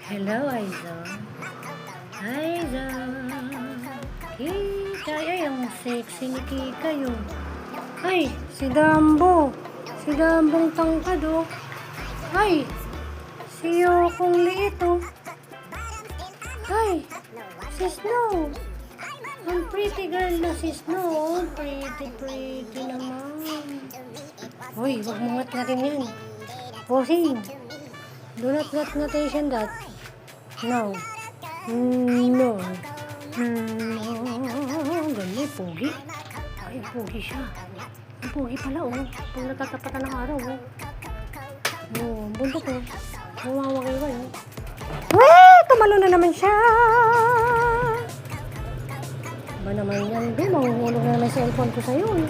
Hello, Aiza. Aiza. Kika. Ay, ang sexy ni Kika yun. Ay, si Dambo. Si Dambong tangkad, oh. Ay, si Yokong liit, oh. Ay, si Snow. Ang pretty girl na si Snow, oh. Pretty naman. Uy, wag mo ngat-ngatin yan. Bossing. Do not ngat-ngatation that. No. No. Ganyan, pogi. Ay, pogi siya. Ang pogi pala, oh. Pag nagtatapatan ng araw, oh. Oh, bundok, oh. Mawawagay, oh. Weh! Tumalo na naman siya! Ba naman yan, be? Mahuhulog na naman yung cellphone ko sa'yo, eh.